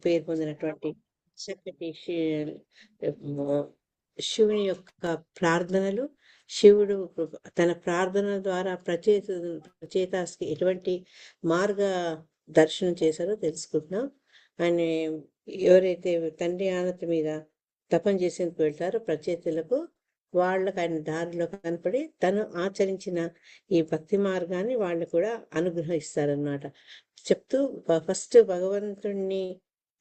పేరు పొందినటువంటి చక్కటి శివుని యొక్క ప్రార్థనలు, శివుడు తన ప్రార్థనల ద్వారా ప్రచేతాస్కి ఎటువంటి మార్గ దర్శనం చేశారో తెలుసుకుంటున్నాం. ఆయన ఎవరైతే తండ్రి ఆనతి మీద తపం చేసేందుకు వెళ్తారో ప్రచేతులకు, వాళ్ళకు ఆయన దారిలో కనపడి తను ఆచరించిన ఈ భక్తి మార్గాన్ని వాళ్ళు కూడా అనుగ్రహిస్తారనమాట. చెప్తూ ఫస్ట్ భగవంతుణ్ణి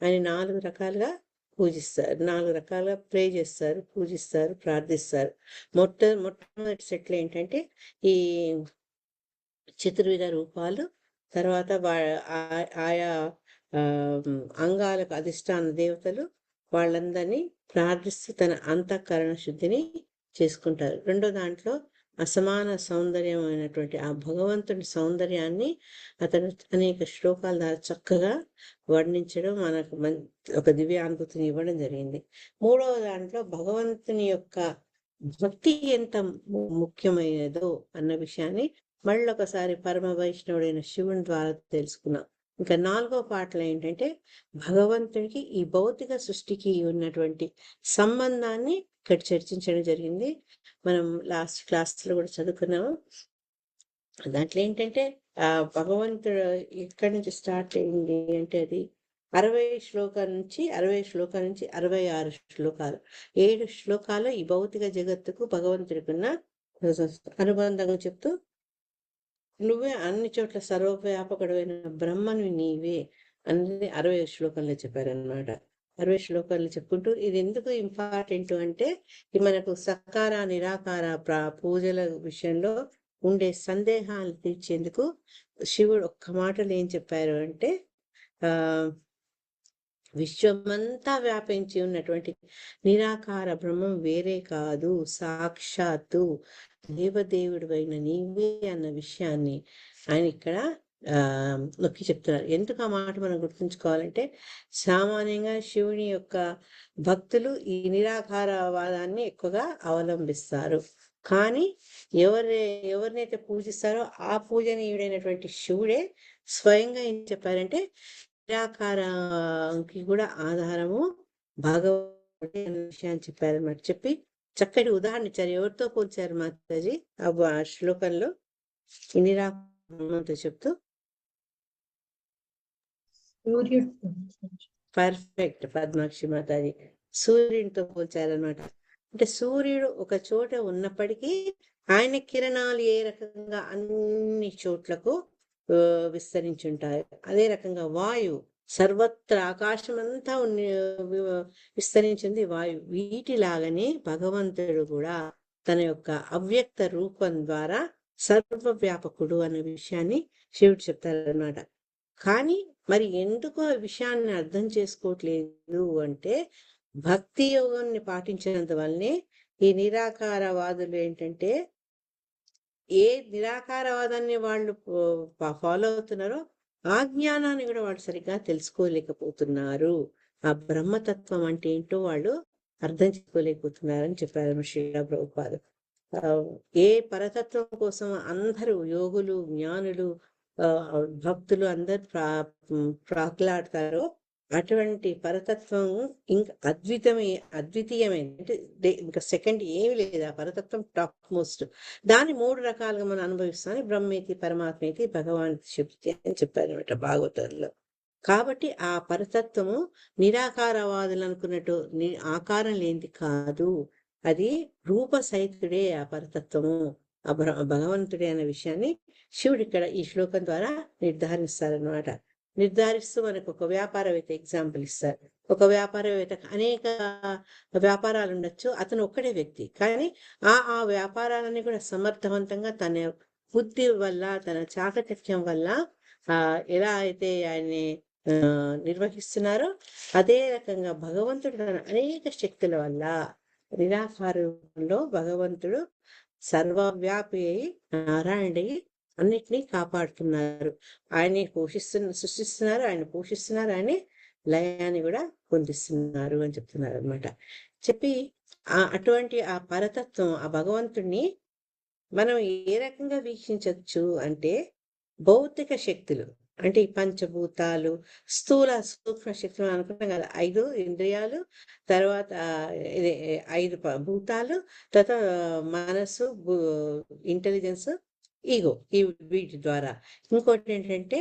ఆయన 4 రకాలుగా పూజిస్తారు, 4 రకాలుగా ప్రే చేస్తారు, పూజిస్తారు, ప్రార్థిస్తారు. మొట్టమొదటి సెట్లు ఏంటంటే ఈ చతుర్విధ రూపాలు, తర్వాత ఆయా అంగాలకు అధిష్టాన దేవతలు, వాళ్ళందరినీ ప్రార్థిస్తూ తన అంతఃకరణ శుద్ధిని చేసుకుంటారు. రెండో దాంట్లో అసమాన సౌందర్యమైనటువంటి ఆ భగవంతుని సౌందర్యాన్ని అతను అనేక శ్లోకాల ద్వారా చక్కగా వర్ణించడం, మనకు ఒక దివ్యానుభూతిని ఇవ్వడం జరిగింది. మూడవ దాంట్లో భగవంతుని యొక్క భక్తి ఎంత ముఖ్యమైనదో అన్న విషయాన్ని మళ్ళొకసారి పరమ వైష్ణవుడైన శివుని ద్వారా తెలుసుకున్నాం. ఇంకా 4వ పాటలో ఏంటంటే భగవంతుడికి ఈ భౌతిక సృష్టికి ఉన్నటువంటి సంబంధాన్ని ఇక్కడ చర్చించడం జరిగింది. మనం లాస్ట్ క్లాస్లో కూడా చదువుకున్నాము. దాంట్లో ఏంటంటే భగవంతుడు ఎక్కడి నుంచి స్టార్ట్ అయింది అంటే అది 60 శ్లోకాల నుంచి 66 శ్లోకాలు, 7 శ్లోకాలు ఈ భౌతిక జగత్తుకు భగవంతుడికి ఉన్న అనుబంధంగా చెప్తూ, నువ్వే అన్ని చోట్ల సర్వవ్యాపకుడైన బ్రహ్మను నీవే అనేది 60 శ్లోకంలో చెప్పారనమాట. 60 శ్లోకాలు చెప్పుకుంటూ ఇది ఎందుకు ఇంపార్టెంట్ అంటే మనకు సకార నిరాకార పూజల విషయంలో ఉండే సందేహాలు తీర్చేందుకు శివుడు ఒక్క మాటలు ఏం చెప్పారు అంటే విశ్వమంతా వ్యాపించి ఉన్నటువంటి నిరాకార బ్రహ్మం వేరే కాదు, సాక్షాత్తు దేవదేవుడు అయిన నీవే అన్న విషయాన్ని ఆయన ఇక్కడ నొక్కి చెప్తున్నారు. ఎందుకు ఆ మాట మనం గుర్తుంచుకోవాలంటే సామాన్యంగా శివుని యొక్క భక్తులు ఈ నిరాకారవాదాన్ని ఎక్కువగా అవలంబిస్తారు. కానీ ఎవరినైతే పూజిస్తారో ఆ పూజనీయుడైనటువంటి శివుడే స్వయంగా ఏం చెప్పారంటే నిరాకారానికి కూడా ఆధారము భగవంతుడే అనే విషయాన్ని చెప్పారన్నమాట. చెప్పి చక్కటి ఉదాహరణ ఇచ్చారు. ఎవరితో పోల్చారు మాతాజీ ఆ శ్లోకంలో ఈ నిరాకారంతో చెప్తూ? పర్ఫెక్ట్ పద్మాక్షి మాతాజీ, సూర్యునితో పోల్చారనమాట. అంటే సూర్యుడు ఒక చోట ఉన్నప్పటికీ ఆయన కిరణాలు ఏ రకంగా అన్ని చోట్లకు విస్తరించుంటాయి, అదే రకంగా వాయువు సర్వత్ర ఆకాశం అంతా విస్తరించింది వాయువు. వీటిలాగానే భగవంతుడు కూడా తన యొక్క అవ్యక్త రూపం ద్వారా సర్వవ్యాపకుడు అనే విషయాన్ని శివుడు చెప్తారనమాట. కానీ మరి ఎందుకు ఆ విషయాన్ని అర్థం చేసుకోవట్లేదు అంటే భక్తి యోగాన్ని పాటించినంత వల్లనే ఈ నిరాకారవాదులు ఏంటంటే ఏ నిరాకారవాదాన్ని వాళ్ళు ఫాలో అవుతున్నారో ఆ జ్ఞానాన్ని కూడా వాళ్ళు సరిగ్గా తెలుసుకోలేకపోతున్నారు. ఆ బ్రహ్మతత్వం అంటే ఏంటో వాళ్ళు అర్థం చేసుకోలేకపోతున్నారని చెప్పారు శ్రీల ప్రభుపాదు. ఏ పరతత్వం కోసం అందరూ యోగులు, జ్ఞానులు, భక్తులు అందరు ప్రాకులాడతారో అటువంటి పరతత్వం ఇంకా అద్వితీయమైంది అంటే ఇంకా సెకండ్ ఏమి లేదు. ఆ పరతత్వం టాప్ మోస్ట్. దాన్ని 3 రకాలుగా మనం అనుభవిస్తామని బ్రహ్మేతి పరమాత్మేతి భగవాన్ శక్తి అని చెప్పారనమాట భాగవతంలో. కాబట్టి ఆ పరతత్వము నిరాకారవాదులు అనుకున్నట్టు ఆకారం లేనిది కాదు, అది రూపసహితుడే ఆ పరతత్వము, ఆ భగవంతుడే అనే విషయాన్ని శివుడు ఇక్కడ ఈ శ్లోకం ద్వారా నిర్ధారిస్తారనమాట. నిర్ధారిస్తూ మనకు ఒక వ్యాపారవేత్త ఎగ్జాంపుల్ ఇస్తారు. ఒక వ్యాపారవేత్తకు అనేక వ్యాపారాలు ఉండొచ్చు, అతను ఒక్కడే వ్యక్తి, కానీ ఆ వ్యాపారాలన్నీ కూడా సమర్థవంతంగా తన బుద్ధి వల్ల, తన చాకచక్యం వల్ల ఎలా అయితే ఆయన్ని నిర్వహిస్తున్నారో అదే రకంగా భగవంతుడు తన అనేక శక్తుల వల్ల నిరాకారంలో భగవంతుడు సర్వవ్యాపి అయి నారాయణుడి అన్నిటినీ కాపాడుతున్నారు. ఆయన్ని సృష్టిస్తున్నారు, ఆయన పోషిస్తున్నారు, ఆయన లయాన్ని కూడా పొందిస్తున్నారు అని చెప్తున్నారు అనమాట. చెప్పి అటువంటి ఆ పరతత్వం, ఆ భగవంతుడిని మనం ఏ రకంగా వీక్షించవచ్చు అంటే భౌతిక శక్తులు, అంటే ఈ పంచభూతాలు, స్థూల, సూక్ష్మ శక్తులు అనుకున్నాం కదా! 5 ఇంద్రియాలు, తర్వాత ఇది 5 భూతాలు, తర్వాత మనస్సు, ఇంటెలిజెన్స్, ఈగో. ఈ వీటి ద్వారా. ఇంకోటేంటంటే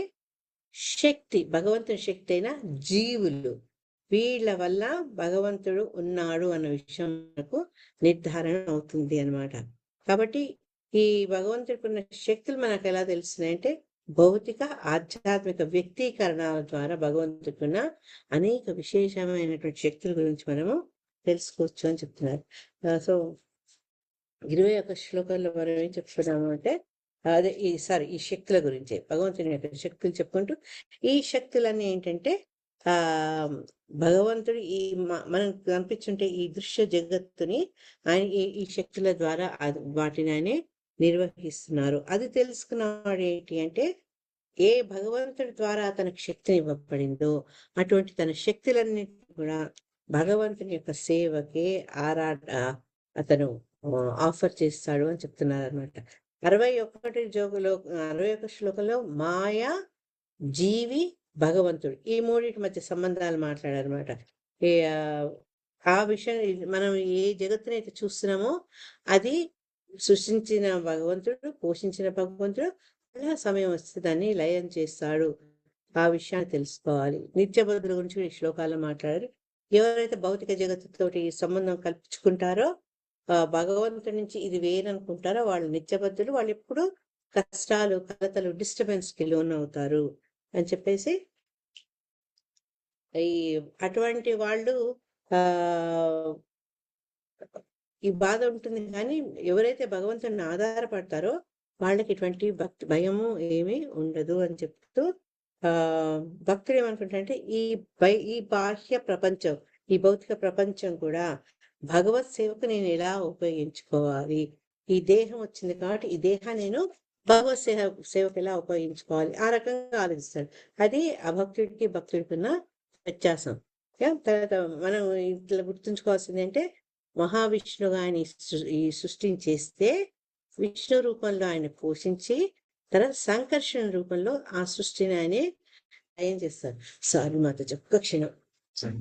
శక్తి, భగవంతుని శక్తి అయిన జీవులు. వీళ్ళ వల్ల భగవంతుడు ఉన్నాడు అన్న విషయం మనకు నిర్ధారణ అవుతుంది అన్నమాట. కాబట్టి ఈ భగవంతుడికి ఉన్న శక్తులు మనకు ఎలా తెలుస్తున్నాయంటే భౌతిక, ఆధ్యాత్మిక వ్యక్తీకరణల ద్వారా భగవంతుడికి ఉన్న అనేక విశేషమైనటువంటి శక్తుల గురించి మనము తెలుసుకోవచ్చు అని చెప్తున్నారు. సో 21 శ్లోకంలో మనం ఏం చెప్తున్నాము అంటే అదే ఈ శక్తుల గురించి భగవంతుని యొక్క శక్తులు చెప్పుకుంటూ ఈ శక్తులన్నీ ఏంటంటే ఆ భగవంతుడు ఈ మనం కనిపించుంటే ఈ దృశ్య జగత్తుని ఆయన ఈ శక్తుల ద్వారా వాటిని ఆయన నిర్వహిస్తున్నారు. అది తెలుసుకున్నవాడు ఏంటి అంటే ఏ భగవంతుడి ద్వారా తనకు శక్తిని ఇవ్వబడిందో అటువంటి తన శక్తులన్నింటినీ కూడా భగవంతుని యొక్క సేవకే అతను ఆఫర్ చేస్తాడు అని చెప్తున్నారు అనమాట. 61 శ్లోకంలో మాయ, జీవి, భగవంతుడు ఈ మూడింటి మధ్య సంబంధాలు మాట్లాడారనమాట. ఆ విషయం మనం ఏ జగత్తునైతే చూస్తున్నామో అది సృష్టించిన భగవంతుడు, పోషించిన భగవంతుడు అలా సమయం వస్తే దాన్ని లయం చేస్తాడు. ఆ విషయాన్ని తెలుసుకోవాలి. నిత్యబుద్ధుల గురించి ఈ శ్లోకాల్లో మాట్లాడారు. ఎవరైతే భౌతిక జగత్తుతోటి సంబంధం కల్పించుకుంటారో భగవంతుడి నుంచి ఇది వేరనుకుంటారో వాళ్ళు నిత్యబద్ధులు. వాళ్ళు ఎప్పుడు కష్టాలు, కలతలు, డిస్టర్బెన్స్కి లోన్ అవుతారు అని చెప్పేసి అటువంటి వాళ్ళు ఈ బాధ ఉంటుంది. కానీ ఎవరైతే భగవంతుడిని ఆధారపడతారో వాళ్ళకి ఇటువంటి భయము ఏమీ ఉండదు అని చెప్తూ భక్తులు ఏమనుకుంటారంటే ఈ బాహ్య ప్రపంచం, ఈ భౌతిక ప్రపంచం కూడా భగవత్ సేవకు నేను ఎలా ఉపయోగించుకోవాలి, ఈ దేహం వచ్చింది కాబట్టి ఈ దేహాన్ని నేను భగవత్ సేవకు ఎలా ఉపయోగించుకోవాలి ఆ రకంగా ఆలోచిస్తాడు. అది అభక్తుడికి భక్తుడికి ఉన్న వ్యత్యాసం. తర్వాత మనం ఇట్లా గుర్తుంచుకోవాల్సింది అంటే మహావిష్ణువుగా ఆయన ఈ సృష్టిని చేస్తే విష్ణు రూపంలో ఆయన పోషించి తర్వాత సంకర్షణ రూపంలో ఆ సృష్టిని ఆయన ఏం చేస్తారు. సారీ మాత ఒక్క క్షణం. సారీ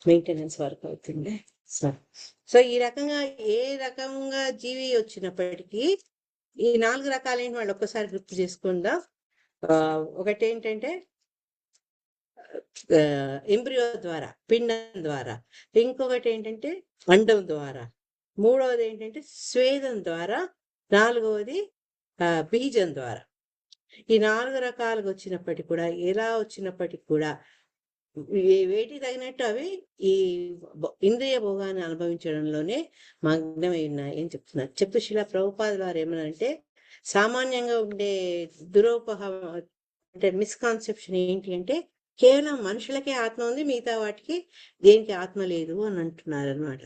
మెయింటెనెన్స్ వర్క్ అవుతుంది. సో ఈ రకంగా ఏ రకంగా జీవి వచ్చినప్పటికీ ఈ 4 రకాలైన వాళ్ళు ఒక్కసారి గుర్తు చేసుకుందాం. ఒకటి ఏంటంటే ఎంబ్రియో ద్వారా, పిండం ద్వారా. ఇంకొకటి ఏంటంటే అండం ద్వారా. మూడవది ఏంటంటే స్వేదం ద్వారా. నాలుగవది బీజం ద్వారా. ఈ 4 రకాలుగా వచ్చినప్పటికీ కూడా ఎలా వచ్చినప్పటికీ కూడా వేటికి తగినట్టు అవి ఈ ఇంద్రియ భోగాన్ని అనుభవించడంలోనే మగ్నమై ఉన్నాయి అని చెప్తున్నారు. చెప్తూ శిలా ప్రభుపాదుల వారు ఏమనంటే సామాన్యంగా ఉండే అంటే మిస్కాన్సెప్షన్ ఏంటి అంటే కేవలం మనుషులకే ఆత్మ ఉంది, మిగతా వాటికి దేనికి ఆత్మ లేదు అని అంటున్నారు అనమాట.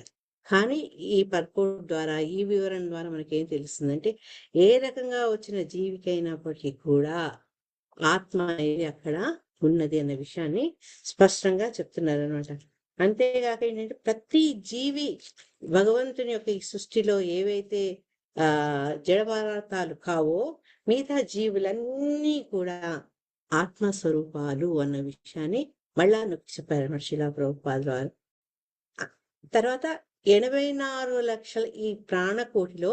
కానీ ఈ పర్పోర్ట్ ద్వారా, ఈ వివరణ ద్వారా మనకేం తెలుస్తుందంటే ఏ రకంగా వచ్చిన జీవికైనప్పటికీ కూడా ఆత్మ అనేది అక్కడ ఉన్నది అన్న విషయాన్ని స్పష్టంగా చెప్తున్నారు అనమాట. అంతేగాక ఏంటంటే ప్రతి జీవి భగవంతుని యొక్క ఈ సృష్టిలో ఏవైతే జడ పదార్థాలు కావో మిగతా జీవులన్నీ కూడా ఆత్మస్వరూపాలు అన్న విషయాన్ని మళ్ళా నొక్కి చెప్పారన్నమాట శిలా ప్రభుపాదుల వారు. తర్వాత 84 లక్షల ఈ ప్రాణకోటిలో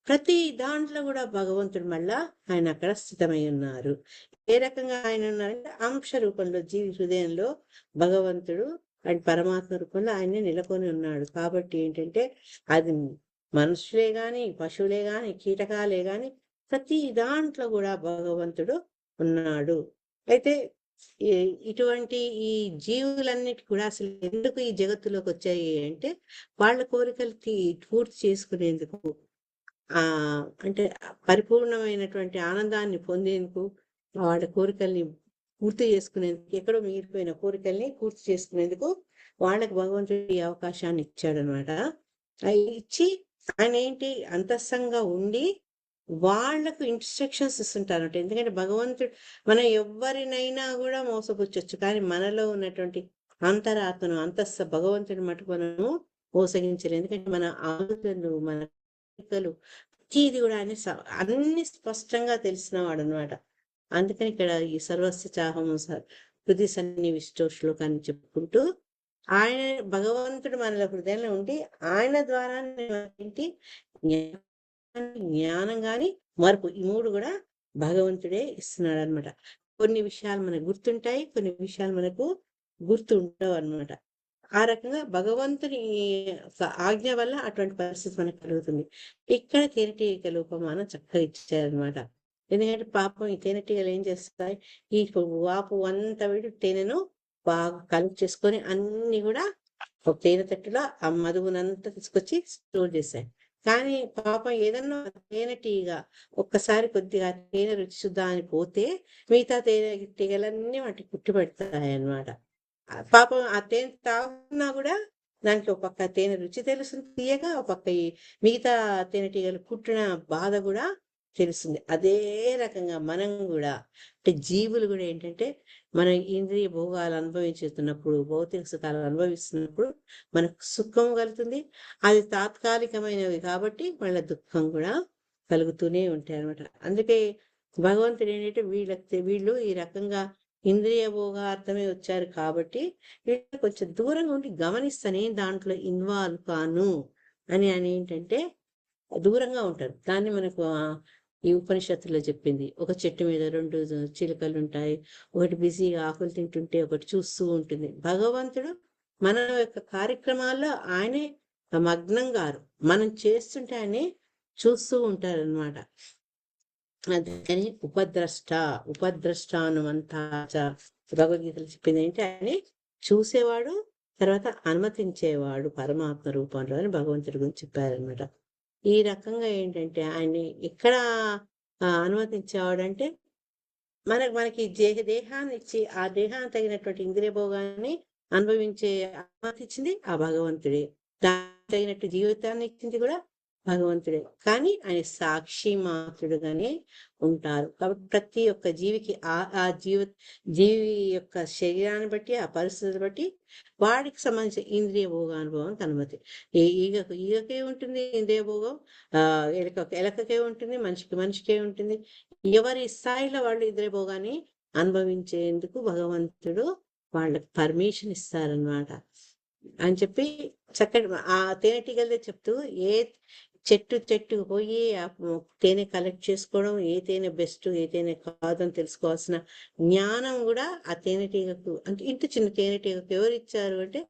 ప్రతి దాంట్లో కూడా భగవంతుడు మళ్ళా ఆయన అక్కడ స్థితమై ఉన్నారు. ఏ రకంగా ఆయన ఉన్నారంటే అంశ రూపంలో జీవి హృదయంలో భగవంతుడు అండ్ పరమాత్మ రూపంలో ఆయన్ని నెలకొని ఉన్నాడు. కాబట్టి ఏంటంటే అది మనుషులే గాని, పశువులే గాని, కీటకాలే గాని ప్రతి దాంట్లో కూడా భగవంతుడు ఉన్నాడు. అయితే ఇటువంటి ఈ జీవులన్నిటి కూడా అసలు ఎందుకు ఈ జగత్తులోకి వచ్చాయి అంటే వాళ్ళ కోరికలు పూర్తి చేసుకునేందుకు, అంటే పరిపూర్ణమైనటువంటి ఆనందాన్ని పొందేందుకు, వాళ్ళ కోరికల్ని పూర్తి చేసుకునేందుకు, ఎక్కడో మిగిలిపోయిన కోరికల్ని పూర్తి చేసుకునేందుకు వాళ్ళకి భగవంతుడు ఈ అవకాశాన్ని ఇచ్చాడనమాట. ఇచ్చి ఆయన ఏంటి అంతఃంగా ఉండి వాళ్లకు ఇన్స్ట్రక్షన్స్ ఇస్తుంటారన్నమాట. ఎందుకంటే భగవంతుడు మనం ఎవరినైనా కూడా మోసపుచ్చొచ్చు, కానీ మనలో ఉన్నటువంటి అంతరాత్మను, అంతస్థ భగవంతుడి మటుకు మనము మోసగించలేదు. ఎందుకంటే మన ఆలోచనలు, మన కోరికలు ప్రతీది కూడా ఆయన అన్ని స్పష్టంగా తెలిసిన వాడు అనమాట. అందుకని ఇక్కడ ఈ సర్వస్య చాహం హృది సన్నివిష్టో శ్లోకాన్ని చెప్పుకుంటూ ఆయన భగవంతుడు మన హృదయంలో ఉండి ఆయన ద్వారా ఏంటి జ్ఞానం గాని మార్పు ఈ మూడు కూడా భగవంతుడే ఇస్తున్నాడు అనమాట. కొన్ని విషయాలు మనకు గుర్తుంటాయి, కొన్ని విషయాలు మనకు గుర్తుండవు అనమాట. ఆ రకంగా భగవంతుని ఆజ్ఞ వల్ల అటువంటి పరిస్థితి మనకు కలుగుతుంది. ఇక్కడ తేనెటీగల ఉపమానం చక్కగా ఇచ్చారనమాట. ఎందుకంటే పాపం ఈ తేనెటీగలు ఏం చేస్తాయి, ఈ వాపు అంతా వీడు తేనెను బాగా కలెక్ట్ చేసుకొని అన్ని కూడా ఒక తేనె తట్టులో ఆ మధువునంతా తీసుకొచ్చి స్టోర్ చేశాయి. కానీ పాపం ఏదన్నా తేనెటీగ ఒక్కసారి కొద్దిగా తేనె రుచి చూద్దాం అని పోతే మిగతా తేనెటీగలన్నీ వాటికి కుట్టుపెడతాయి అన్నమాట. పాపం ఆ తేనె తాగుతున్నా కూడా దానికి ఒక పక్క తేనె రుచి తెలుస్తుంది తీయగా, ఒక పక్క ఈ మిగతా తేనెటీగలు కుట్టిన బాధ కూడా తెలుస్తుంది. అదే రకంగా మనం కూడా అంటే జీవులు కూడా ఏంటంటే మన ఇంద్రియ భోగాలు అనుభవించుతున్నప్పుడు, భౌతిక సుఖాలు అనుభవిస్తున్నప్పుడు మనకు సుఖం కలుగుతుంది. అది తాత్కాలికమైనవి కాబట్టి వాళ్ళ దుఃఖం కూడా కలుగుతూనే ఉంటాయి అనమాట. అందుకే భగవంతుడు ఏంటంటే వీళ్ళు ఈ రకంగా ఇంద్రియ భోగార్థమే వచ్చారు కాబట్టి వీళ్ళు కొంచెం దూరంగా ఉండి గమనిస్తానే దాంట్లో ఇన్వాల్వ్ కాను అని ఏంటంటే దూరంగా ఉంటారు. దాన్ని మనకు ఈ ఉపనిషత్తులో చెప్పింది. ఒక చెట్టు మీద 2 చిలుకలు ఉంటాయి, ఒకటి బిజీగా ఆకులు తింటుంటే ఒకటి చూస్తూ ఉంటుంది. భగవంతుడు మన యొక్క కార్యక్రమాల్లో ఆయనే మగ్నం గారు, మనం చేస్తుంటే ఆయనే చూస్తూ ఉంటారనమాట. అందుకని ఉపద్రష్టానుమంతా భగవద్గీతలు చెప్పింది ఏంటి, ఆయన చూసేవాడు, తర్వాత అనుమతించేవాడు పరమాత్మ రూపంలో అని భగవంతుడి గురించి చెప్పారనమాట. ఈ రకంగా ఏంటంటే ఆయన్ని ఎక్కడ అనుమతించేవాడంటే మనకి దేహాన్ని ఇచ్చి ఆ దేహాన్ని తగినటువంటి ఇంద్రియ భోగాన్ని అనుభవించే అనుమతి ఇచ్చింది ఆ భగవంతుడే. దానికి తగినట్టు జీవితాన్ని ఇచ్చింది కూడా భగవంతుడే. కానీ ఆయన సాక్షి మాత్రుడుగానే ఉంటారు. కాబట్టి ప్రతి ఒక్క జీవికి ఆ జీవి యొక్క శరీరాన్ని బట్టి, ఆ పరిస్థితులు బట్టి వాడికి సంబంధించిన ఇంద్రియ భోగానుభవానికి అనుమతి. ఈగకే ఉంటుంది ఇంద్రియ భోగం, ఎలకకే ఉంటుంది, మనిషికే ఉంటుంది. ఎవరి స్థాయిలో వాళ్ళు ఇంద్రియ భోగాన్ని అనుభవించేందుకు భగవంతుడు వాళ్ళకి పర్మిషన్ ఇస్తారనమాట అని చెప్పి చక్కటి ఆ తేనెటీగలదే చెప్తూ ఏ చెట్టుకు పోయి ఆ తేనె కలెక్ట్ చేసుకోవడం, ఏ తేనె బెస్ట్ ఏ తేనె కాదని తెలుసుకోవాల్సిన జ్ఞానం కూడా ఆ తేనెటీగకు, అంటే ఇంత చిన్న తేనెటీగకు ఎవరు ఇచ్చారు అంటే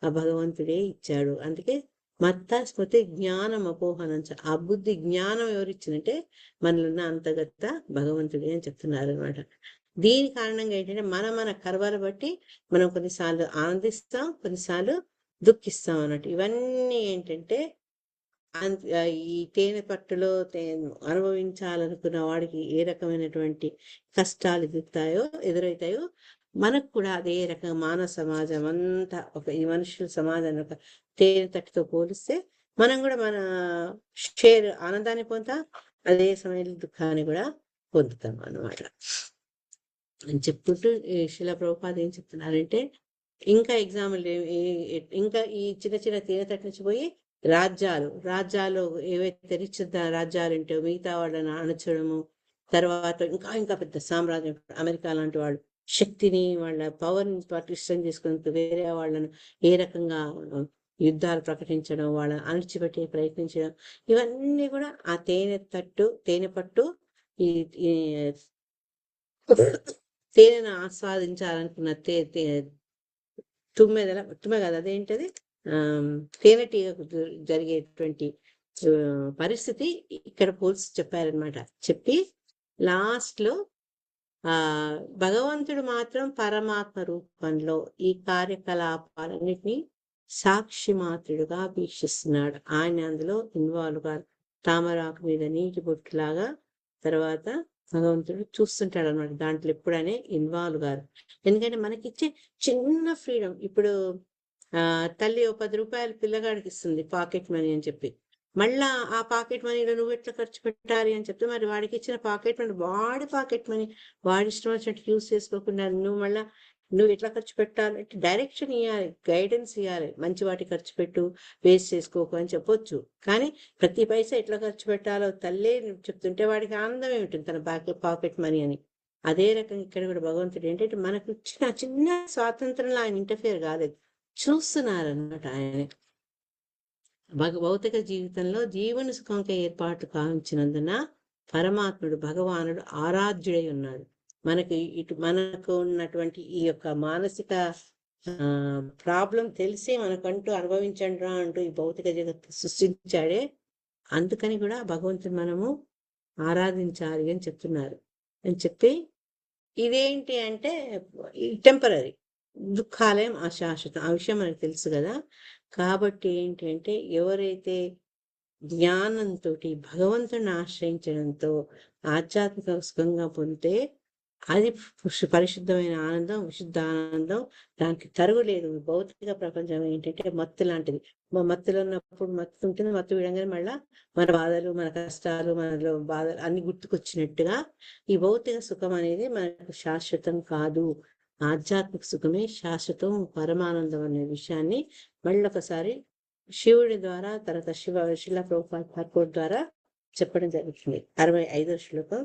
ఆ భగవంతుడే ఇచ్చాడు. అందుకే మత్త స్మృతి జ్ఞానం అపోహనంచ, ఆ బుద్ధి జ్ఞానం ఎవరిచ్చిందంటే మనలో ఉన్న అంతగత భగవంతుడే అని చెప్తున్నారు అనమాట. దీని కారణంగా ఏంటంటే మన కర్మలు బట్టి మనం కొన్నిసార్లు ఆనందిస్తాం, కొన్నిసార్లు దుఃఖిస్తాం అన్నట్టు. ఇవన్నీ ఏంటంటే ఈ తేనె పట్టులో అనుభవించాలనుకున్న వాడికి ఏ రకమైనటువంటి కష్టాలు ఎదురవుతాయో మనకు కూడా అదే రకంగా మానవ సమాజం అంతా ఈ మనుషుల సమాజాన్ని ఒక తేనె తట్టుతో పోలిస్తే మనం కూడా మన షేర్ ఆనందాన్ని పొందుతాం, అదే సమయంలో దుఃఖాన్ని కూడా పొందుతాం అన్నమాట అని చెప్పుకుంటూ శిలా ప్రభుపాద ఏం చెప్తున్నారంటే ఇంకా ఎగ్జాంపుల్ ఇంకా ఈ చిన్న చిన్న తేనె తట్టు నుంచి పోయి రాజ్యాలు ఏవైతే రిచ్ రాజ్యాలు ఉంటాయో మిగతా వాళ్ళని అణచడము, తర్వాత ఇంకా పెద్ద సామ్రాజ్యం అమెరికా లాంటి వాళ్ళు శక్తిని వాళ్ళ పవర్ని పటిష్టం చేసుకుని వేరే వాళ్ళను ఏ రకంగా యుద్ధాలు ప్రకటించడం, వాళ్ళని అణచిపెట్టే ప్రయత్నించడం, ఇవన్నీ కూడా ఆ తేనె పట్టు ఈ తేనెను ఆస్వాదించాలనుకున్న తుమ్మె కదా అదేంటది తేనెటీగకు జరిగేటువంటి పరిస్థితి ఇక్కడ పోల్చి చెప్పారనమాట. చెప్పి లాస్ట్ లో భగవంతుడు మాత్రం పరమాత్మ రూపంలో ఈ కార్యకలాపాలన్నిటినీ సాక్షి మాత్రుడుగా వీక్షిస్తున్నాడు. ఆయన అందులో ఇన్వాల్వ్ గా తామరాకు మీద నీటి బొట్టులాగా తర్వాత భగవంతుడు చూస్తుంటాడు అనమాట. దాంట్లో ఎప్పుడనే ఇన్వాల్వ్ గారు. ఎందుకంటే మనకిచ్చే చిన్న ఫ్రీడమ్, ఇప్పుడు తల్లి 10 రూపాయలు పిల్లగాడికి ఇస్తుంది పాకెట్ మనీ అని చెప్పి, మళ్ళా ఆ పాకెట్ మనీలో నువ్వు ఎట్లా ఖర్చు పెట్టాలి అని చెప్తే మరి వాడికి ఇచ్చిన పాకెట్ మనీ వాడి పాకెట్ మనీ వాడి ఇష్టం వచ్చినట్టు యూజ్ చేసుకోకుండా నువ్వు మళ్ళా నువ్వు ఎట్లా ఖర్చు పెట్టాలంటే డైరెక్షన్ ఇవ్వాలి, గైడెన్స్ ఇవ్వాలి. మంచి వాటి ఖర్చు పెట్టు, వేస్ట్ చేసుకోకు అని చెప్పొచ్చు. కానీ ప్రతి పైసా ఎట్లా ఖర్చు పెట్టాలో తల్లే చెప్తుంటే వాడికి ఆనందమే ఉంటుంది, తన పాకెట్ మనీ అని. అదే రకంగా ఇక్కడ కూడా భగవంతుడు ఏంటంటే మనకు ఇచ్చిన చిన్న స్వాతంత్రంలో ఆయన ఇంటర్ఫియర్ కాలేదు, చూస్తున్నారన్నమాట. ఆయన భౌతిక జీవితంలో జీవన సుఖంగా ఏర్పాటు కావించినందున పరమాత్ముడు భగవానుడు ఆరాధ్యుడై ఉన్నాడు. మనకు ఉన్నటువంటి ఈ యొక్క మానసిక ప్రాబ్లం తెలిసి మనకంటూ అనుభవించండి అంటూ ఈ భౌతిక జగత్తు సృష్టించాడే. అందుకని కూడా భగవంతుని మనము ఆరాధించాలి అని చెప్తున్నారు. అని చెప్పి ఇదేంటి అంటే టెంపరీ, దుఃఖాలయం అశాశ్వతం, ఆ విషయం మనకు తెలుసు కదా. కాబట్టి ఏంటి అంటే ఎవరైతే జ్ఞానంతో భగవంతుని ఆశ్రయించడంతో ఆధ్యాత్మిక సుఖంగా పొందితే అది పరిశుద్ధమైన ఆనందం, విశుద్ధ ఆనందం, దానికి తరుగులేదు. భౌతిక ప్రపంచం ఏంటంటే మత్తు లాంటిది. మత్తులో ఉన్నప్పుడు మత్తు ఉంటుంది, మత్తు విడంగానే మళ్ళా మన బాధలు, మన కష్టాలు, మనలో బాధలు అన్ని గుర్తుకొచ్చినట్టుగా ఈ భౌతిక సుఖం అనేది మనకు శాశ్వతం కాదు. ఆధ్యాత్మిక సుఖమే శాశ్వతం, పరమానందం అనే విషయాన్ని మళ్ళొకసారి శివుడి ద్వారా, తర్వాత శిలా ప్రభుపాద ద్వారా చెప్పడం జరుగుతుంది. 65వ శ్లోకం.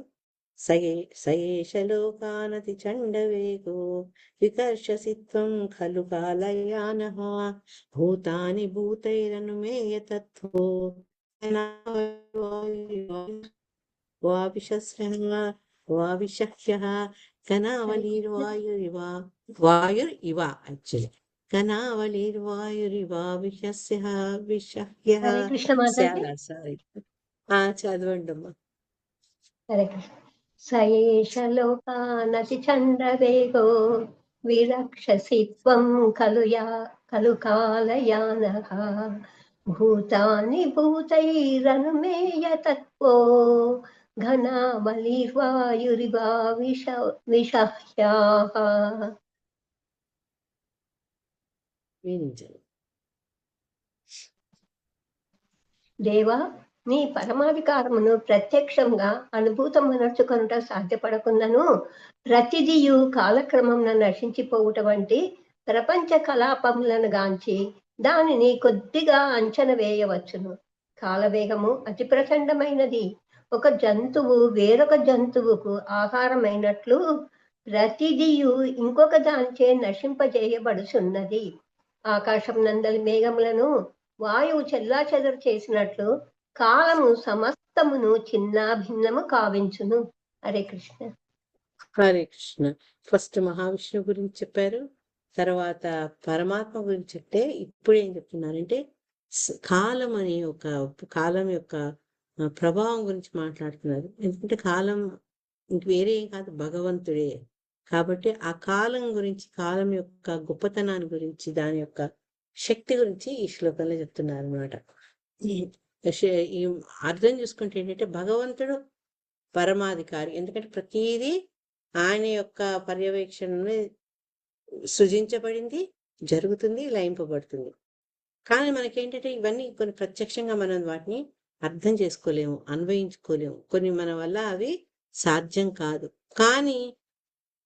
సయేషలోకానతి చండవేగో వికర్షసిత్వం ఖలు కాలయానః భూతాని భూతైరనుమేయ తత్వో వావిషహ్యః కనావలీర్వాయురివ యాక్చువల్లీ కనావలీర్వాయురివ విషస్యః విషహ్యః. సారీ, చదవండి అమ్మా. సయేషలోకానతి చండవేగో విరక్షసిత్వం ఖలు కాలయానః భూతాని భూతైరనుమేయ తత్వో ఘనావలిర్వాయురివా విషహ్యాః. దేవా, నీ పరమాధికారమును ప్రత్యక్షంగా అనుభూతమనర్చుకొనుట సాధ్యపడకున్నను ప్రతిదియు కాలక్రమమున నశించిపోవుట వంటి ప్రపంచ కలాపములను గాంచి దానిని కొద్దిగా అంచనా వేయవచ్చును. కాలవేగము అతి ప్రచండమైనది. ఒక జంతువు వేరొక జంతువుకు ఆహారమైనట్లు ప్రతిదియు ఇంకొక దానిచే నశింపజేయబడుచున్నది. ఆకాశం నందలి మేఘములను వాయువు చెల్లాచెదరు చేసినట్లు కాలము సమస్తమును చిన్న భిన్నము కావించును. హరే కృష్ణ. హరే కృష్ణ. ఫస్ట్ మహావిష్ణువు గురించి చెప్పారు, తర్వాత పరమాత్మ గురించి చెప్తే ఇప్పుడు ఏం చెప్తున్నారంటే కాలం అనే కాలం యొక్క ప్రభావం గురించి మాట్లాడుతున్నారు. ఎందుకంటే కాలం ఇంక వేరే ఏం కాదు, భగవంతుడే. కాబట్టి ఆ కాలం గురించి, కాలం యొక్క గొప్పతనాన్ని గురించి, దాని యొక్క శక్తి గురించి ఈ శ్లోకంలో చెప్తున్నారు అనమాట. ఈ అర్థం చూసుకుంటే ఏంటంటే భగవంతుడు పరమాధికారి. ఎందుకంటే ప్రతిదీ ఆయన యొక్క పర్యవేక్షణలో సృజించబడింది, జరుగుతుంది, లయింపబడుతుంది. కానీ మనకేంటంటే ఇవన్నీ కొన్ని ప్రత్యక్షంగా మనం వాటిని అర్థం చేసుకోలేము, అన్వయించుకోలేము. కొన్ని మన వల్ల అవి సాధ్యం కాదు. కానీ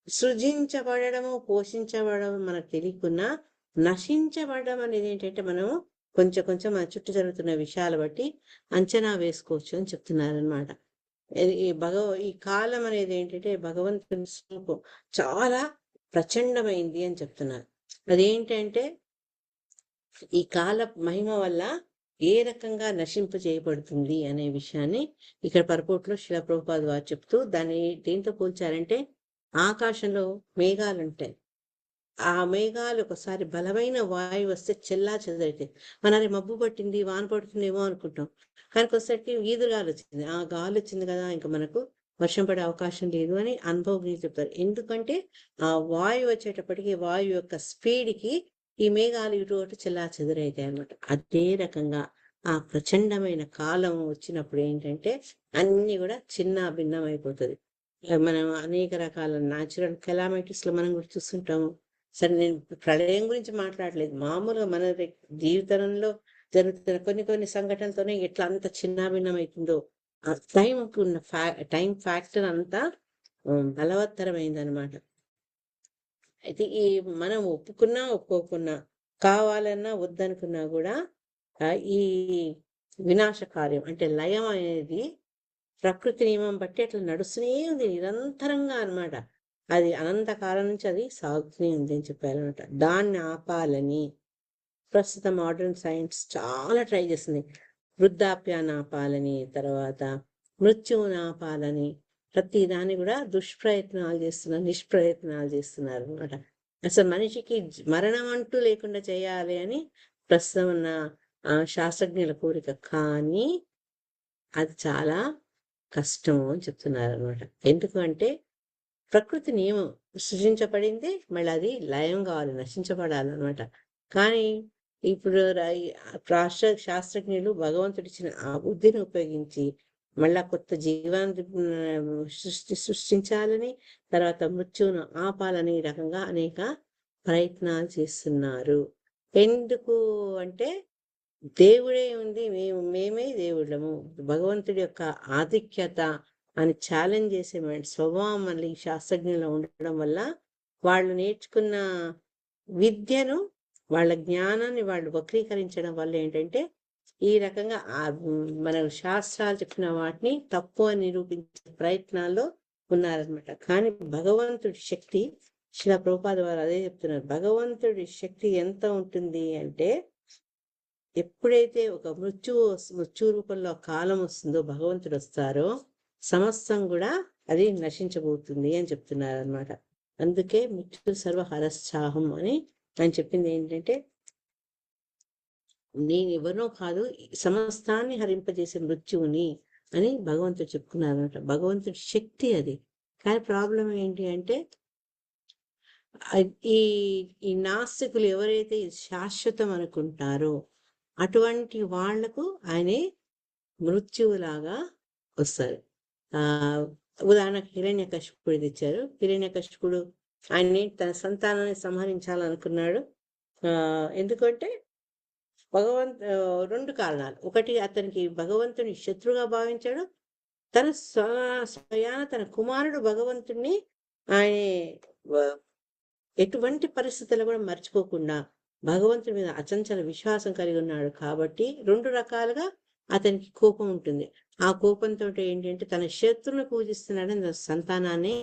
సృజించబడము, పోషించబడము మనకు తెలియకున్నా నశించబడడం అనేది ఏంటంటే మనము కొంచెం మన చుట్టూ జరుగుతున్న విషయాలు బట్టి అంచనా వేసుకోవచ్చు అని చెప్తున్నారనమాట. ఈ కాలం అనేది ఏంటంటే భగవంతుని స్వరూపం చాలా ప్రచండమైంది అని చెప్తున్నారు. అదేంటంటే ఈ కాల మహిమ వల్ల ఏ రకంగా నశింప చేయబడుతుంది అనే విషయాన్ని ఇక్కడ పరపోట్లో శిలా ప్రభుపాద వారు చెప్తూ దాన్ని దేంతో పోల్చారంటే ఆకాశంలో మేఘాలు ఉంటాయి. ఆ మేఘాలు ఒకసారి బలమైన వాయువు వస్తే చెల్లా చెదరైతే మనది మబ్బు పట్టింది, వాన పడుతుందేమో అనుకుంటాం. కానీ ఒకసారికి ఈదురుగాలి వచ్చింది, ఆ గాలి వచ్చింది కదా, ఇంకా మనకు వర్షం పడే అవకాశం లేదు అని అనుభవం చెప్తారు. ఎందుకంటే ఆ వాయువు వచ్చేటప్పటికి వాయువు యొక్క స్పీడ్కి ఈ మేఘాలు ఇటు అటు చెల్లా చెదరైతాయి అనమాట. అదే రకంగా ఆ ప్రచండమైన కాలం వచ్చినప్పుడు ఏంటంటే అన్ని కూడా చిన్న భిన్నం అయిపోతుంది. మనం అనేక రకాల న్యాచురల్ కెలామిటీస్ లో మనం కూడా చూస్తుంటాము. సరే, నేను ప్రళయం గురించి మాట్లాడలేదు, మామూలుగా మన జీవితంలో జరుగుతున్న కొన్ని సంఘటనలతోనే ఎట్లా అంత చిన్నాభిన్నం అవుతుందో ఆ టైంకి ఉన్న టైం ఫ్యాక్టర్ అంతా బలవత్తరమైంది అనమాట. అయితే ఈ మనం ఒప్పుకున్నా ఒప్పుకోకున్నా, కావాలన్నా వద్దనుకున్నా కూడా ఈ వినాశ కార్యం అంటే లయం అనేది ప్రకృతి నియమం బట్టి అట్లా నడుస్తూనే ఉంది నిరంతరంగా అన్నమాట. అది అనంతకాలం నుంచి అది సాగుతూనే ఉంది అని చెప్పారనమాట. దాన్ని ఆపాలని ప్రస్తుత మోడర్న్ సైన్స్ చాలా ట్రై చేస్తుంది. వృద్ధాప్యాన్ని ఆపాలని, తర్వాత మృత్యువుని ఆపాలని, ప్రతి దాన్ని కూడా దుష్ప్రయత్నాలు చేస్తున్నారు, నిష్ప్రయత్నాలు చేస్తున్నారు అనమాట. అసలు మనిషికి మరణం అంటూ లేకుండా చేయాలి అని ప్రస్తుతం ఉన్న శాస్త్రజ్ఞుల కోరిక. కానీ అది చాలా కష్టము అని చెప్తున్నారు అనమాట. ఎందుకు అంటే ప్రకృతి నియమం సృష్టించబడింది, మళ్ళీ అది లయం కావాలి, నశించబడాలన్నమాట. కానీ ఇప్పుడు శాస్త్రజ్ఞులు భగవంతుడిచ్చిన ఆ బుద్ధిని ఉపయోగించి మళ్ళా కొత్త జీవాన్ని సృష్టించాలని, తర్వాత మృత్యువును ఆపాలని ఈ రకంగా అనేక ప్రయత్నాలు చేస్తున్నారు. ఎందుకు అంటే దేవుడే ఉంది, మేమే దేవుళ్ళము, భగవంతుడి యొక్క ఆధిక్యత అని ఛాలెంజ్ చేసే స్వభావం మళ్ళీ శాస్త్రజ్ఞులు ఉండడం వల్ల వాళ్ళు నేర్చుకున్న విద్యను, వాళ్ళ జ్ఞానాన్ని వాళ్ళు వక్రీకరించడం వల్ల ఏంటంటే ఈ రకంగా మన శాస్త్రాలు చెప్పిన వాటిని తప్పు అని నిరూపించే ప్రయత్నాల్లో ఉన్నారనమాట. కానీ భగవంతుడి శక్తి, శ్రీల ప్రభుపాద వారు అదే చెప్తున్నారు. భగవంతుడి శక్తి ఎంత ఉంటుంది అంటే ఎప్పుడైతే ఒక మృత్యు రూపంలో కాలం వస్తుందో, భగవంతుడు వస్తారో సమస్తం కూడా అది నశించబోతుంది అని చెప్తున్నారు అనమాట. అందుకే మృత్యు సర్వ హరశ్చాహం అని ఆయన చెప్పింది ఏంటంటే నేను ఎవరినో కాదు, సమస్తాన్ని హరింపజేసే మృత్యువుని అని భగవంతుడు చెప్తున్నారు అనమాట. భగవంతుడి శక్తి అది. కానీ ప్రాబ్లం ఏంటి అంటే ఈ నాస్తికులు ఎవరైతే శాశ్వతం అనుకుంటారో అటువంటి వాళ్లకు ఆయనే మృత్యువులాగా వస్తారు. ఉదాహరణకు హిరణ్యకశిపుడు తెచ్చారు. హిరణ్యకశిపుడు ఆయన్ని తన సంతానాన్ని సంహరించాలనుకున్నాడు. ఎందుకంటే రెండు కారణాలు. ఒకటి, అతనికి భగవంతుని శత్రుగా భావించాడు. తన స్వయాన తన కుమారుడు భగవంతుణ్ణి ఆయన ఎటువంటి పరిస్థితుల్లో కూడా మర్చిపోకుండా భగవంతుడి మీద అచంచల విశ్వాసం కలిగి ఉన్నాడు. కాబట్టి రెండు రకాలుగా అతనికి కోపం ఉంటుంది. ఆ కోపంతో ఏంటంటే తన శత్రువును పూజిస్తున్నాడని తన సంతానాన్ని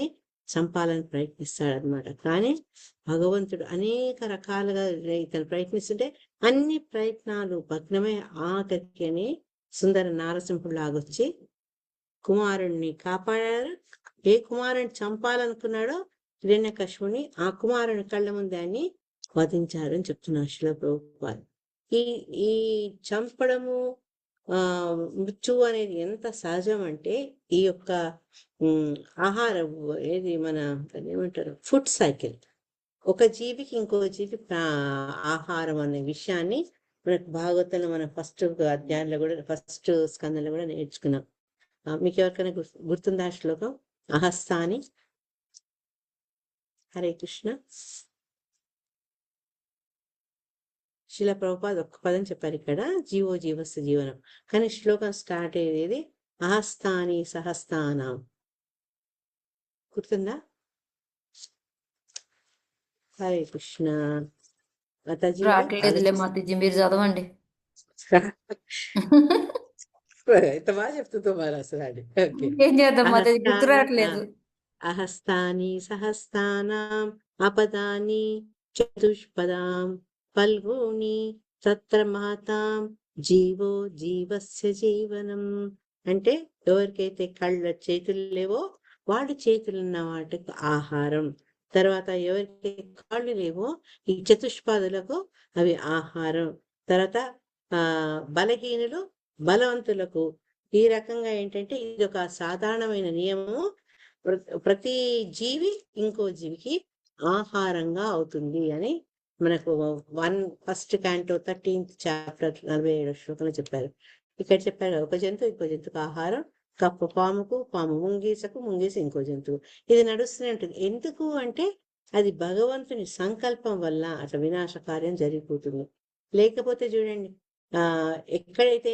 చంపాలని ప్రయత్నిస్తాడనమాట. కానీ భగవంతుడు అనేక రకాలుగా ఇతను ప్రయత్నిస్తుంటే అన్ని ప్రయత్నాలు భగ్నమై ఆఖరికి అని సుందర నారసింహుడు లాగొచ్చి కుమారుణ్ణి కాపాడారు. ఏ కుమారుని చంపాలనుకున్నాడో హిరణ్యకశిపుని, ఆ కుమారుని కళ్ళ ముందు ఆయన్ని వధించారు అని చెప్తున్నారు శ్రీల ప్రభుపాద. ఈ చంపడము మృత్యువు అనేది ఎంత సహజం అంటే ఈ యొక్క ఆహారం ఏది మన ఏమంటారు ఫుడ్ సైకిల్, ఒక జీవికి ఇంకో జీవి ఆహారం అనే విషయాన్ని మనకు భాగవతంలో మన ఫస్ట్ అధ్యాయంలో కూడా, ఫస్ట్ స్కందంలో కూడా నేర్చుకున్నాం. మీకు ఎవరికైనా గుర్తుందా శ్లోకం? అహస్తాని. హరే కృష్ణ. శ్రీల ప్రభుపాద ఒక్క పదం చెప్పారు ఇక్కడ, జీవో జీవస్సు జీవనం. కానీ శ్లోకం స్టార్ట్ అయ్యేది అహస్తాని సహస్తానం. గుర్తుందా? హరే కృష్ణ. రావట్లేదులే మాతాజీ, మీరు చదవండి. ఎంత బాగా చెప్తుందో మరి అసలు అది. ఏం చేద్దాం మాతాజీ, గుర్తు రావట్లేదు. అహస్తాని సహస్తానాం అపదాని చతుష్పదాం ఫల్గూని తత్ర మహతాం జీవో జీవస్య జీవనం. అంటే ఎవరికైతే చేతులు లేవో వాడి చేతులున్న వాటికి ఆహారం. తర్వాత ఎవరికి కాళ్ళు లేవో ఈ చతుష్పాదులకు అవి ఆహారం. తర్వాత బలహీనులు బలవంతులకు. ఈ రకంగా ఏంటంటే ఇది ఒక సాధారణమైన నియమము. ప్రతి జీవి ఇంకో జీవికి ఆహారంగా అవుతుంది అని మనకు ఫస్ట్ క్యాంటో 13th చాప్టర్ 47వ శ్లోకంలో చెప్పారు. ఇక్కడ చెప్పారు ఒక జంతువు ఇంకో జంతువుకు ఆహారం, కప్ప పాముకు, పాము ముంగీసకు, ముంగీస ఇంకో జంతువు. ఇది నడుస్తూనే ఉంటుంది. ఎందుకు అంటే అది భగవంతుని సంకల్పం వల్ల అట్లా వినాశ కార్యం జరిగిపోతుంది. లేకపోతే చూడండి, ఎక్కడైతే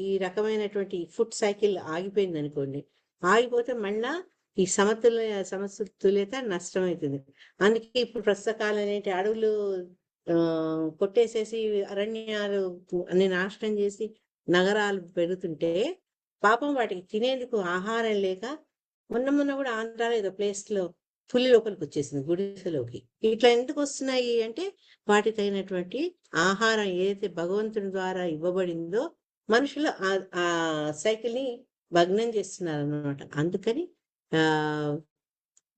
ఈ రకమైనటువంటి ఫుడ్ సైకిల్ ఆగిపోయింది అనుకోండి, ఆగిపోతే మళ్ళా ఈ సమతుల్యత నష్టమవుతుంది. అందుకే ఇప్పుడు ప్రస్తుత కాలం ఏంటి, అడవులు కొట్టేసేసి అరణ్యాలు అన్ని నాశనం చేసి నగరాలు పెరుగుతుంటే పాపం వాటికి తినేందుకు ఆహారం లేక మొన్న కూడా ఆంధ్రాలో ఏదో ప్లేస్ లో పులి లోపలికి వచ్చేసింది గుడిసెలోకి. ఇట్లా ఎందుకు వస్తున్నాయి అంటే వాటికి తగినటువంటి ఆహారం ఏదైతే భగవంతుని ద్వారా ఇవ్వబడిందో మనుషులు ఆ సైకిల్ ని భగ్నం చేస్తున్నారు అన్నమాట. అందుకని ఆ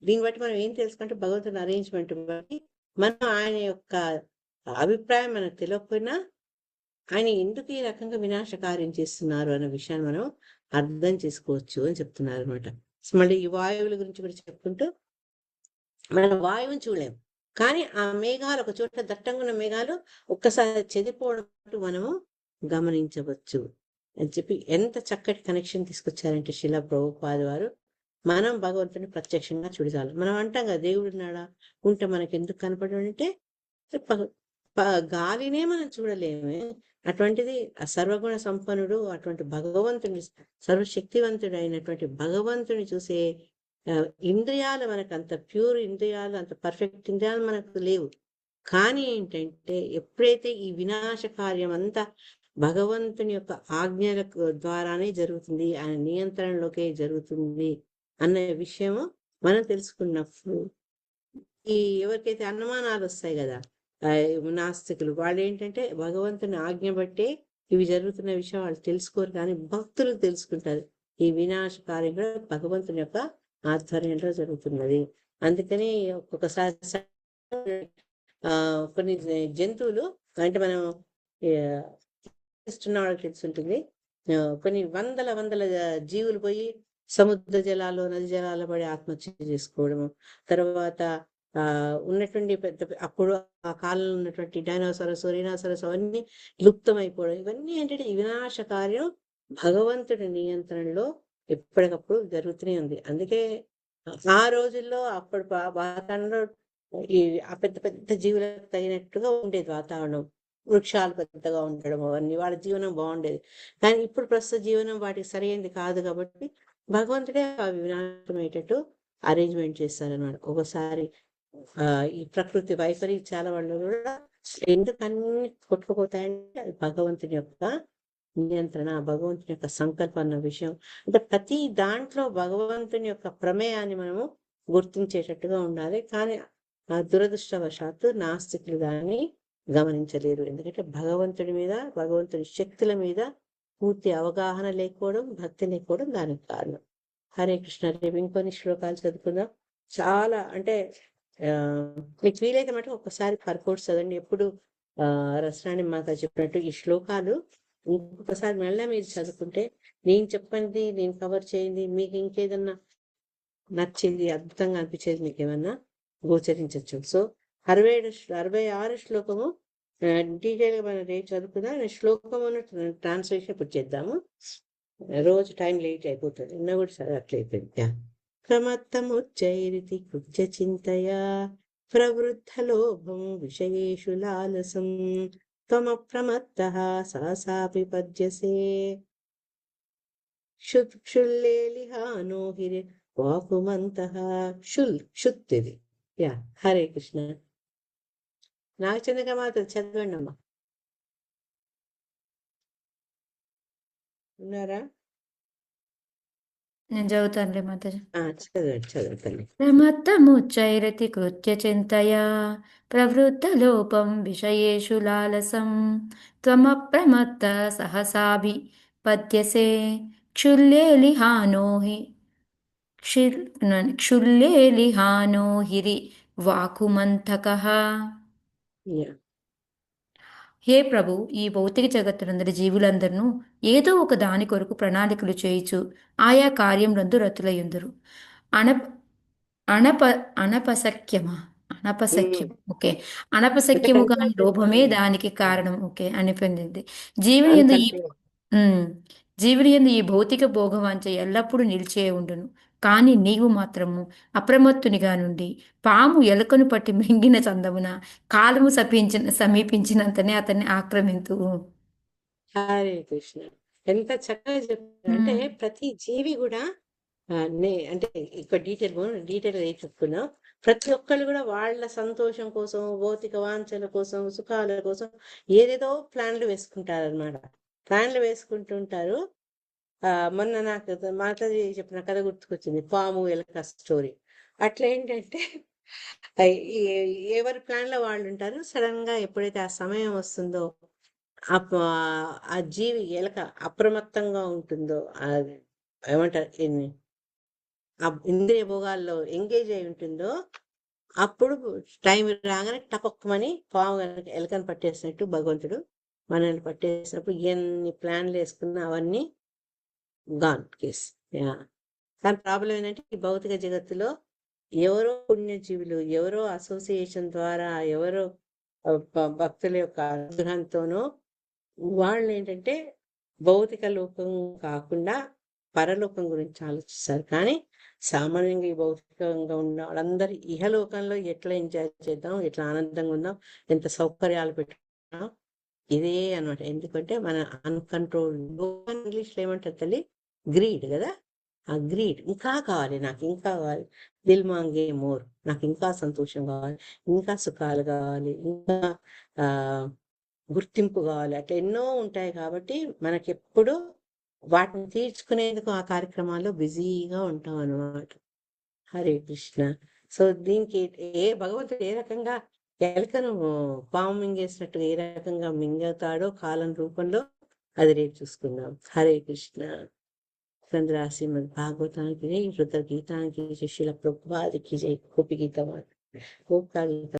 దీన్ని బట్టి మనం ఏం తెలుసుకుంటే భగవంతుని అరేంజ్మెంట్ బట్టి మనం ఆయన యొక్క అభిప్రాయం మనకు తెలియకపోయినా ఆయన ఎందుకు ఈ రకంగా వినాశకార్యం చేస్తున్నారు అన్న విషయాన్ని మనం అర్థం చేసుకోవచ్చు అని చెప్తున్నారు అనమాట. మళ్ళీ ఈ వాయువుల గురించి కూడా చెప్పుకుంటూ మనం వాయువుని చూడలేం, కానీ ఆ మేఘాలు ఒక చోట దట్టంగా ఉన్న మేఘాలు ఒక్కసారి చెదిరిపోవడం మనము గమనించవచ్చు అని చెప్పి ఎంత చక్కటి కనెక్షన్ తీసుకొచ్చారంటే శిలా ప్రభుపాద వారు. మనం భగవంతుని ప్రత్యక్షంగా చూడాలి. మనం అంటాం కదా దేవుడు ఉన్నాడా, ఉంటే మనకి ఎందుకు కనపడంటే గాలినే మనం చూడలేమే, అటువంటిది సర్వగుణ సంపన్నుడు అటువంటి భగవంతుని, సర్వశక్తివంతుడు అయినటువంటి భగవంతుని చూసే ఇంద్రియాలు మనకు అంత ప్యూర్ ఇంద్రియాలు, అంత పర్ఫెక్ట్ ఇంద్రియాలు మనకు లేవు. కానీ ఏంటంటే ఎప్పుడైతే ఈ వినాశ కార్యం అంతా భగవంతుని యొక్క ఆజ్ఞల ద్వారానే జరుగుతుంది, ఆయన నియంత్రణలోకే జరుగుతుంది అనే విషయము మనం తెలుసుకున్నప్పుడు ఈ ఎవరికైతే అనుమానాలు వస్తాయి కదా నాస్తికులు, వాళ్ళు ఏంటంటే భగవంతుని ఆజ్ఞ బట్టే ఇవి జరుగుతున్న విషయం వాళ్ళు తెలుసుకోరు, కానీ భక్తులు తెలుసుకుంటారు ఈ వినాశ కార్యం కూడా భగవంతుని యొక్క ఆధ్వర్యంలో జరుగుతున్నది. అందుకని ఒక్కొక్కసారి కొన్ని జంతువులు అంటే మనం వాళ్ళకి తెలుసుంటుంది, కొన్ని వందల జీవులు పోయి సముద్ర జలాలు నది జలాలు పడి ఆత్మహత్య చేసుకోవడము, తర్వాత ఉన్నటువంటి అప్పుడు ఆ కాలంలో ఉన్నటువంటి డైనోసారస్ రీనాసరస్ అవన్నీ లుప్తమైపోవడం, ఇవన్నీ ఏంటంటే ఈ వినాశ కార్యం భగవంతుడి నియంత్రణలో ఎప్పటికప్పుడు జరుగుతూనే ఉంది. అందుకే ఆ రోజుల్లో అప్పుడు వాతావరణంలో ఈ ఆ పెద్ద జీవులకు తగినట్టుగా ఉండేది వాతావరణం, వృక్షాలు పెద్దగా ఉండడం అవన్నీ, వాళ్ళ జీవనం బాగుండేది. కానీ ఇప్పుడు ప్రస్తుత జీవనం వాటికి సరైనది కాదు కాబట్టి భగవంతుడే అవి వినాశమయ్యేటట్టు అరేంజ్మెంట్ చేస్తారన్నమాట. ఒకసారి ఈ ప్రకృతి వైపరీత్యాల వల్ల కూడా ఎందుకు అన్ని కొట్టుకుపోతాయంటే అది భగవంతుని యొక్క నియంత్రణ, భగవంతుని యొక్క సంకల్పం అన్న విషయం. అంటే ప్రతి దాంట్లో భగవంతుని యొక్క ప్రమేయాన్ని మనము గుర్తించేటట్టుగా ఉండాలి. కానీ ఆ దురదృష్టవశాత్తు నాస్తికులు దాన్ని గమనించలేరు. ఎందుకంటే భగవంతుడి మీద, భగవంతుని శక్తుల మీద పూర్తి అవగాహన లేకపోవడం, భక్తి లేకపోవడం దానికి కారణం. హరే కృష్ణ. రేపు ఇంకొన్ని శ్లోకాలు చదువుకుందాం. చాలా అంటే మీకు వీలైతే మటుకు ఒక్కసారి పర్కోర్స్ చదవండి. ఎప్పుడు రసరాణి మాత చెప్పినట్టు ఈ శ్లోకాలు ఇంకొకసారి మళ్ళీ మీరు చదువుకుంటే నేను చెప్పండి, నేను కవర్ చేయండి, మీకు ఇంకేదన్నా నచ్చింది, అద్భుతంగా అనిపించేది మీకు ఏమన్నా గోచరించవచ్చు. సో 66 శ్లోకము డీటెయిల్గా మనం రేపు చదువుకుందాం. శ్లోకము ట్రాన్స్లేషన్ ఇప్పుడు చేద్దాము, రోజు టైం లేట్ అయిపోతుంది, నిన్న కూడా చదవట్లయిపోయింది. ప్రమత్తముచ్చైరితి కృత్య చింతయా ప్రవృద్ధ లోభం విషయేషు లాలసం త్వమప్రమత్తః సహసాపి పద్యసే క్షుల్లేలిహానో హిరి వాకుమంతః. శుత్తిది. యా, హరే కృష్ణ. నాగచంద్రిక మాత చదవండి అమ్మా. ఉన్నారా? నేను చదువుతానులే మాతాజీ. చదవండి. ప్రమత్తముచ్చైరతి కృత్య చింతయా ప్రవృద్ధ లోపం విషయేషు లాలసం త్వమప్రమత్త సహసాభి పద్యసే క్షుల్లేలిహానో హిరి వాకుమంతకః. హే ప్రభు, ఈ భౌతిక జగత్తునందరి జీవులందరూ ఏదో ఒక దాని కొరకు ప్రణాళికలు చేయుచు ఆయా కార్యములందు రతులయ్యుందురు. ఓకే, అనపశక్యము కాని లోభమే దానికి కారణం. ఓకే అనిపించింది. జీవుని యందు ఈ భౌతిక భోగవాంఛ ఎల్లప్పుడూ నిలిచే ఉండును. కానీ నీవు మాత్రము అప్రమత్తునిగా నుండి పాము ఎలుకను పట్టి మింగిన చందమున కాలము సమీపించినంతనే అతన్ని ఆక్రమింతు. హరే కృష్ణ. ఎంత చక్కగా చెప్పారు. అంటే ప్రతి జీవి కూడా అంటే ఇక్కడ డీటెయిల్గా ఏం చెప్తున్నా, ప్రతి ఒక్కళ్ళు కూడా వాళ్ళ సంతోషం కోసం, భౌతిక వాంఛల కోసం, సుఖాల కోసం ఏదేదో ప్లాన్లు వేసుకుంటారనమాట. ప్లాన్లు వేసుకుంటుంటారు. మొన్న నాకు మాతాజీ చెప్పిన కథ గుర్తుకొచ్చింది, పాము ఎలక స్టోరీ. అట్లా ఏంటంటే ఎవరి ప్లాన్లో వాళ్ళు ఉంటారు. సడన్ గా ఎప్పుడైతే ఆ సమయం వస్తుందో, ఆ జీవి ఎలక అప్రమత్తంగా ఉంటుందో, అది ఏమంటారు, ఆ ఇంద్రియ భోగాల్లో ఎంగేజ్ అయి ఉంటుందో, అప్పుడు టైం రాగానే టపక్కమని పాము ఎలకని పట్టేసినట్టు భగవంతుడు మనల్ని పట్టేసినప్పుడు ఎన్ని ప్లాన్లు వేసుకున్నా అవన్నీ గాన్ కేస్. కానీ ప్రాబ్లం ఏంటంటే ఈ భౌతిక జగత్తులో ఎవరో పుణ్యజీవులు, ఎవరో అసోసియేషన్ ద్వారా, ఎవరో భక్తుల యొక్క అనుగ్రహంతోనో వాళ్ళు ఏంటంటే భౌతిక లోకం కాకుండా పరలోకం గురించి ఆలోచిస్తారు. కానీ సామాన్యంగా ఈ భౌతికంగా ఉన్న వాళ్ళందరూ ఇహలోకంలో ఎట్లా ఎంజాయ్ చేద్దాం, ఎట్లా ఆనందంగా ఉందాం, ఎంత సౌకర్యాలు పెట్టుకుందాం, ఇదే అనమాట. ఎందుకంటే మన అన్కంట్రోల్, ఇంగ్లీష్లో ఏమంటారు తల్లి, గ్రీడ్ కదా. ఆ గ్రీడ్, ఇంకా కావాలి, నాకు ఇంకా కావాలి, దిల్ మాంగే మోర్, నాకు ఇంకా సంతోషం కావాలి, ఇంకా సుఖాలు కావాలి, ఇంకా గుర్తింపు కావాలి, అట్లా ఎన్నో ఉంటాయి. కాబట్టి మనకెప్పుడు వాటిని తీర్చుకునేందుకు ఆ కార్యక్రమాల్లో బిజీగా ఉంటాం అన్నమాట. హరే కృష్ణ. సో దీనికి భగవంతుడు ఏ రకంగా ఎలకను పాము మింగేసినట్టుగా ఏ రకంగా మింగతాడో కాలం రూపంలో, అది రేపు చూసుకుందాం. హరే కృష్ణ. చంద్ర శ్రీమద్ భాగవతానికి జై, రుద్ర గీతానికి జై, శిల ప్రభుపాదికి జై, గోపి గీత గోపికా గీత